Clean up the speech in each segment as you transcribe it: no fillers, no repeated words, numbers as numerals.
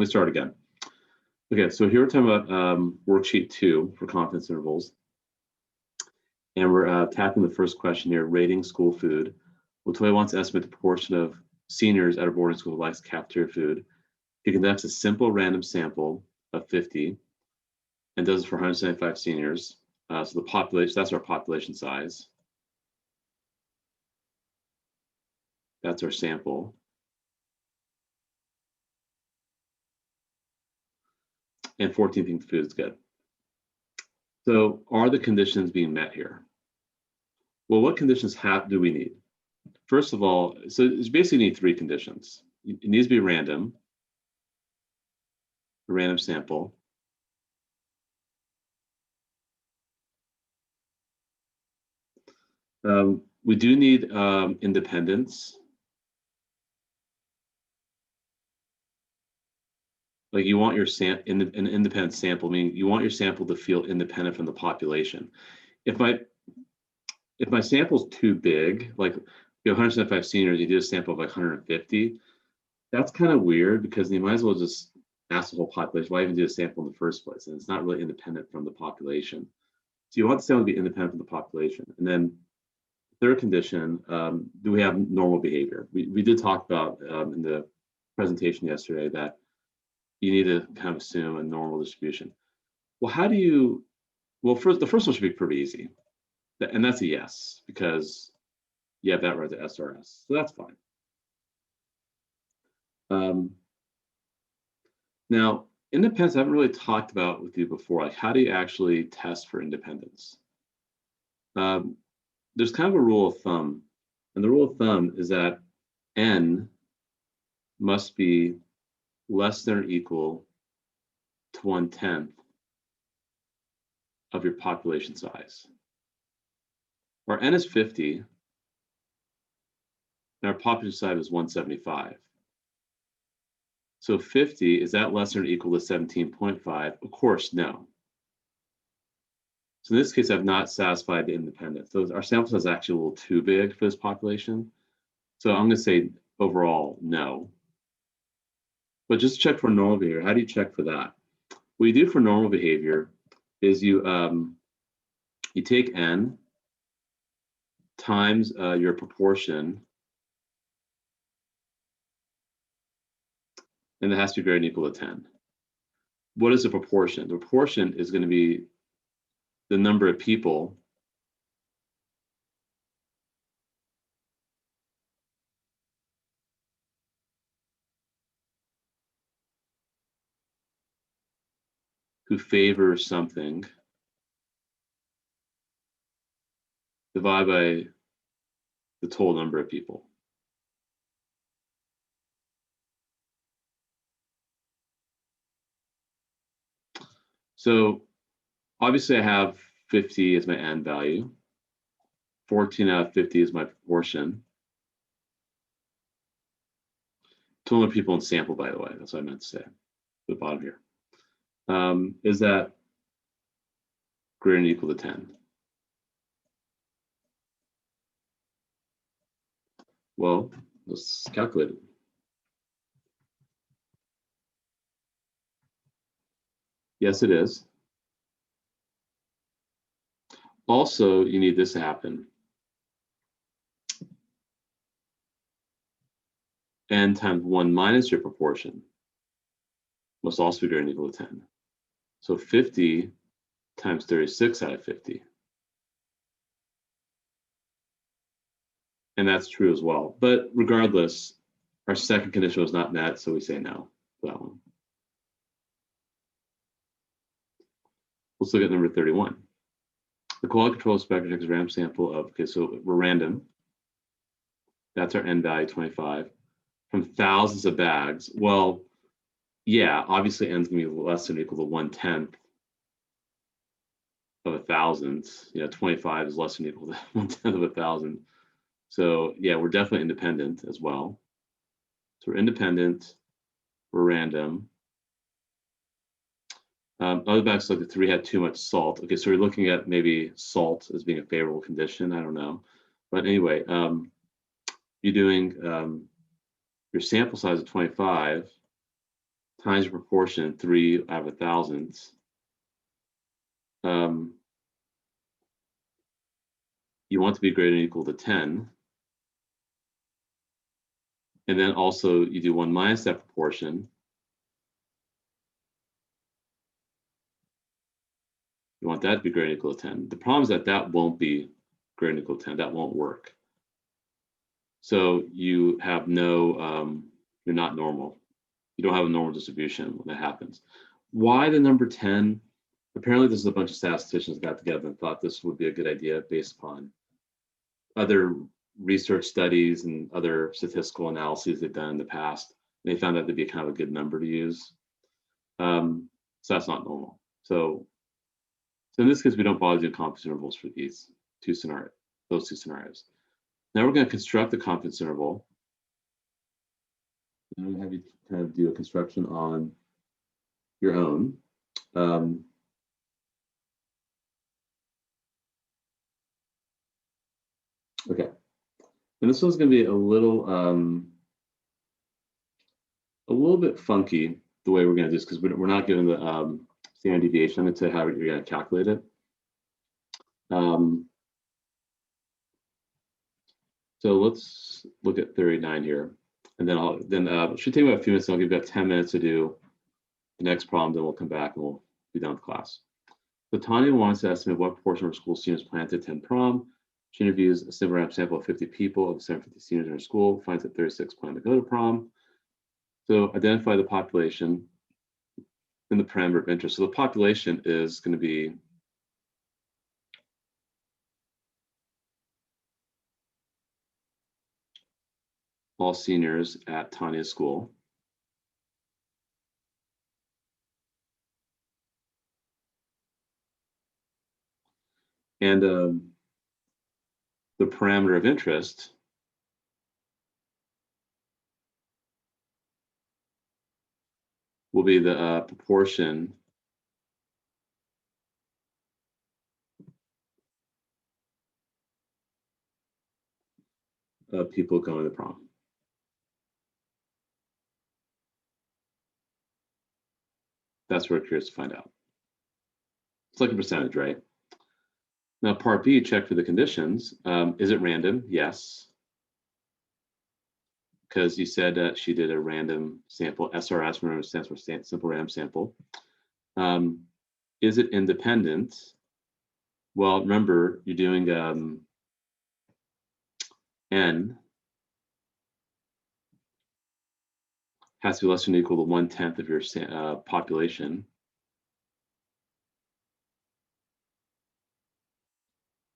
me start again. Okay, so here we're talking about worksheet 2 for confidence intervals. And we're tackling the first question here, rating school food. Well, Toy wants to estimate the proportion of seniors at a boarding school who likes cafeteria food. He conducts a simple random sample of 50 and does it for 175 seniors. So the population, that's our population size. That's our sample. And 14 think the food is good. So are the conditions being met here? Well, what conditions do we need? First of all, so you basically need 3 conditions. It needs to be random, a random sample. We do need independence. Like you want your an independent sample, meaning you want your sample to feel independent from the population. If my sample's too big, like you have 175 seniors, you do a sample of like 150, that's kind of weird because you might as well just ask the whole population, why even do a sample in the first place? And it's not really independent from the population. So you want the sample to be independent from the population. And then third condition, do we have normal behavior? We did talk about in the presentation yesterday that you need to kind of assume a normal distribution. Well, how do you, well, the first one should be pretty easy. And that's a yes, because you have that right to SRS. So that's fine. Now, independence, I haven't really talked about with you before. Like, how do you actually test for independence? There's kind of a rule of thumb. And the rule of thumb is that N must be less than or equal to 1/10 of your population size. Our N is 50, and our population size is 175. So 50, is that less than or equal to 17.5? Of course, no. So in this case, I've not satisfied the independence. So our sample size is actually a little too big for this population. So I'm going to say overall, no. But just check for normal behavior. How do you check for that? What you do for normal behavior is you take N times your proportion, and it has to be greater than or equal to 10. What is the proportion? The proportion is going to be the number of people who favor something divided by the total number of people. So obviously I have 50 as my N value. 14 out of 50 is my proportion. Total number of people in sample, by the way, that's what I meant to say at the bottom here. Is that greater than or equal to 10? Well, let's calculate it. Yes, it is. Also, you need this to happen. N times 1 minus your proportion must also be greater than or equal to 10. So 50 times 36 out of 50. And that's true as well. But regardless, our second condition was not met, so we say no for that one. Let's look at number 31. The quality control spectrum takes a random sample of, okay, so we're random. That's our N value, 25, from thousands of bags. Well, yeah, obviously N is going to be less than or equal to 1/10 of 1,000. 25 is less than or equal to 1/10 of 1,000. So yeah, we're definitely independent as well. So we're independent, we're random. Other bags like the 3 had too much salt. Okay, so we're looking at maybe salt as being a favorable condition. I don't know. But anyway, you're doing your sample size of 25 times your proportion, 3 out of 1,000. You want to be greater than or equal to 10. And then also you do 1 minus that proportion. You want that to be greater than or equal to 10. The problem is that that won't be greater than or equal to 10. That won't work. So you have no, you're not normal. You don't have a normal distribution when that happens. Why the number 10? Apparently there's a bunch of statisticians got together and thought this would be a good idea based upon other research studies and other statistical analyses they've done in the past. They found that to be kind of a good number to use. So that's not normal. So in this case, we don't bother doing confidence intervals for those two scenarios. Now we're going to construct the confidence interval. And I'm going to have you kind of do a construction on your own. Okay, and this one's going to be a little bit funky the way we're going to do this because we're not given the standard deviation. I'm going to tell you how you're going to calculate it. So let's look at 39 here, and then it should take about a few minutes. I'll give you about 10 minutes to do the next problem. Then we'll come back and we'll be done with class. So Tanya wants to estimate what proportion of her school students plan to attend prom. She interviews a similar sample of 50 people of 750 seniors in her school, finds that 36 plan to go to prom. So identify the population and the parameter of interest. So the population is going to be all seniors at Tanya's school. And the parameter of interest will be the proportion of people going to prom. That's what we're curious to find out. It's like a percentage, right? Now, part B, check for the conditions. Is it random? Yes. Because you said that she did a random sample. SRS, remember, stands for simple random sample. Is it independent? Well, remember, you're doing N has to be less than or equal to 1/10 of your population.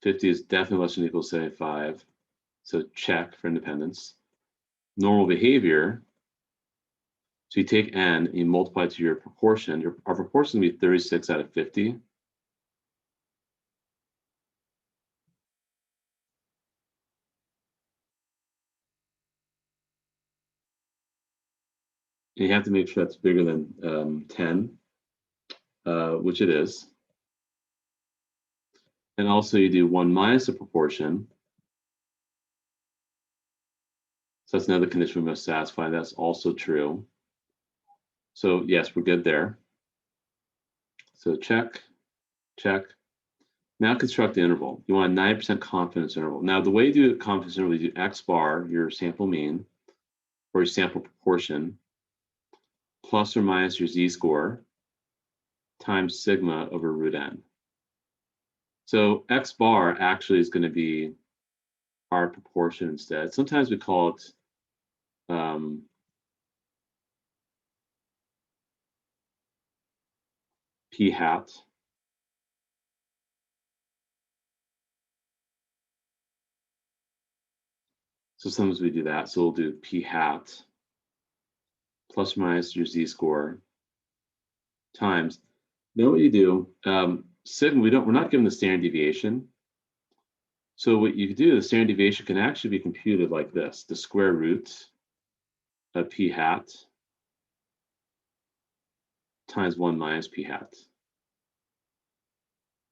50 is definitely less than or equal to 75. So check for independence. Normal behavior. So you take N and you multiply it to your proportion. Our proportion will be 36 out of 50. And you have to make sure that's bigger than 10, which it is. And also you do 1 minus the proportion. So that's another condition we must satisfy. That's also true. So yes, we're good there. So check, check. Now construct the interval. You want a 90% confidence interval. Now the way you do a confidence interval, you do X bar, your sample mean, or your sample proportion, plus or minus your z-score, times sigma over root n. So X bar actually is going to be our proportion instead. Sometimes we call it p hat. So sometimes we do that. So we'll do p hat plus or minus your z-score times. Then what you do, sigma, we're not given the standard deviation. So what you can do, the standard deviation can actually be computed like this: the square root of p hat times 1 minus p hat.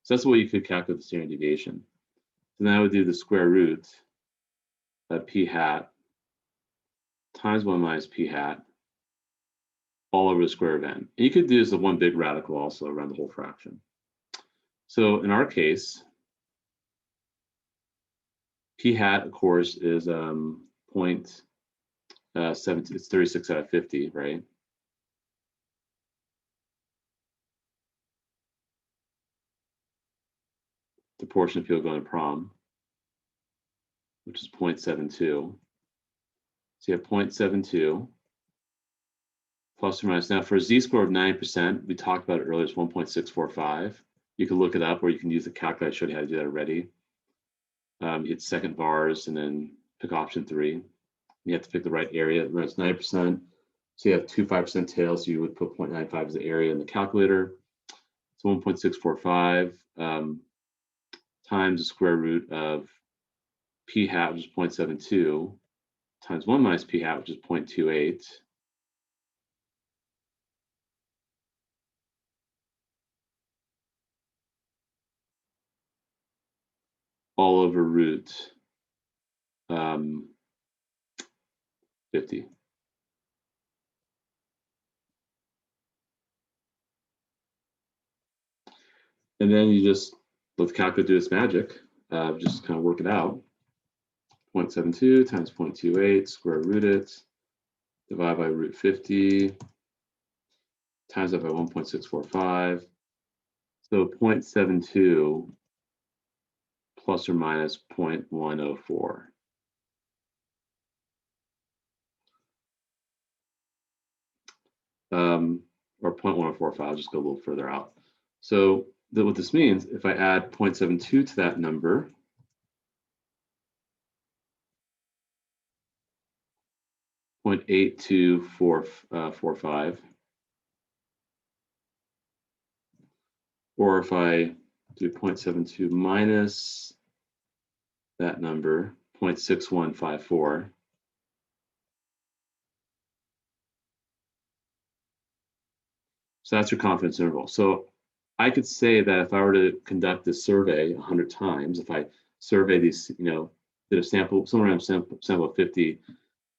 So that's the way you could calculate the standard deviation. So now I would do the square root of p hat times 1 minus p hat all over the square of n. And you could do this with one big radical also around the whole fraction. So in our case, p hat, of course, is 0.7. It's 36 out of 50, right? The portion of people going to prom, which is 0.72. So you have 0.72 plus or minus. Now for a z-score of 9%, we talked about it earlier, it's 1.645. You can look it up, or you can use the calculator. I showed you how to do that already. You hit second vars and then pick option 3. You have to pick the right area. Remember, it's 9%. So you have 2 5% tails. So you would put 0.95 as the area in the calculator. So 1.645 times the square root of p hat, which is 0.72, times 1 minus p hat, which is 0.28. All over root 50. And then you just let the calculator do its magic. Just kind of work it out. 0.72 times 0.28, square root it, divide by root 50, times that by 1.645. So 0.72 plus or minus 0.104. Or 0.145, I'll just go a little further out. So what this means, if I add 0.72 to that number, .8245, or if I do 0.72 minus that number, 0.6154, so that's your confidence interval. So I could say that if I were to conduct this survey 100 times, if I survey these, did a sample, somewhere around sample of 50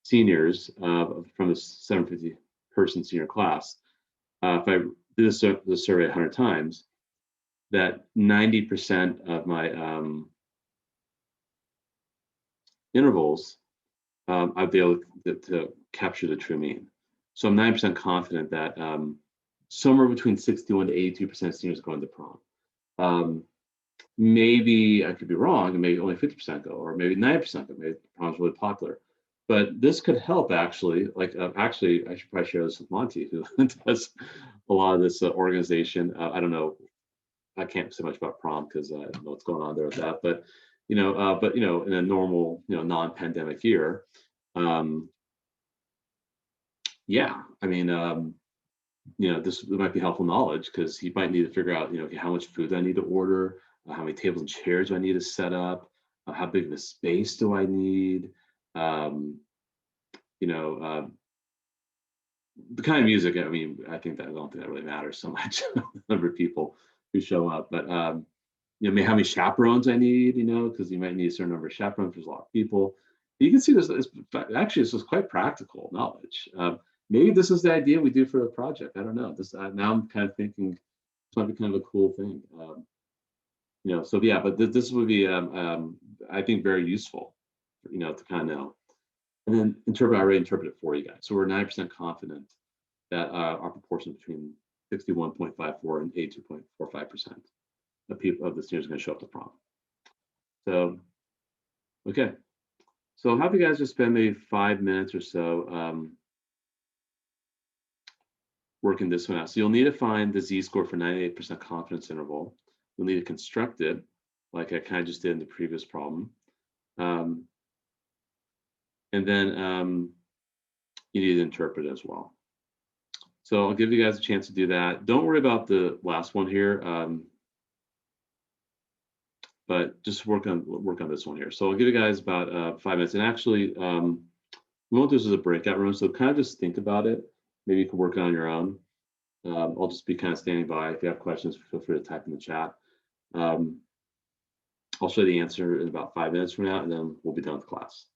seniors from the 750 person senior class, if I do this survey 100 times, that 90% of my intervals, I'd be able to capture the true mean. So I'm 90% confident that somewhere between 61 to 82% of seniors going to prom. Maybe I could be wrong, and maybe only 50% go, or maybe 90% go. Maybe prom's really popular. But this could help actually. Actually, I should probably share this with Monty, who does a lot of this organization. I don't know. I can't say much about prom because I don't know what's going on there with that. But in a normal, non-pandemic year, yeah, I mean, this might be helpful knowledge because he might need to figure out, how much food do I need to order, how many tables and chairs do I need to set up, how big of a space do I need, the kind of music. I mean, I don't think that really matters so much, the number of people who show up, but maybe how many chaperones I need, because you might need a certain number of chaperones. There's a lot of people. You can see this actually, this is quite practical knowledge. Maybe this is the idea we do for a project. I don't know. Now I'm kind of thinking this might be kind of a cool thing. So yeah, but this would be, I think, very useful, to kind of know. And then I already interpreted it for you guys. So we're 9% confident that our proportion between 61.54 and 82.45% of the seniors are going to show up to prom. So, okay. So I'll have you guys just spend maybe 5 minutes or so working this one out. So you'll need to find the z-score for 98% confidence interval. You'll need to construct it, like I kind of just did in the previous problem. And then you need to interpret it as well. So I'll give you guys a chance to do that. Don't worry about the last one here, but just work on this one here. So I'll give you guys about 5 minutes. And actually, we won't do this as a breakout room, so kind of just think about it. Maybe you can work it on your own. I'll just be kind of standing by. If you have questions, feel free to type in the chat. I'll show you the answer in about 5 minutes from now, and then we'll be done with class.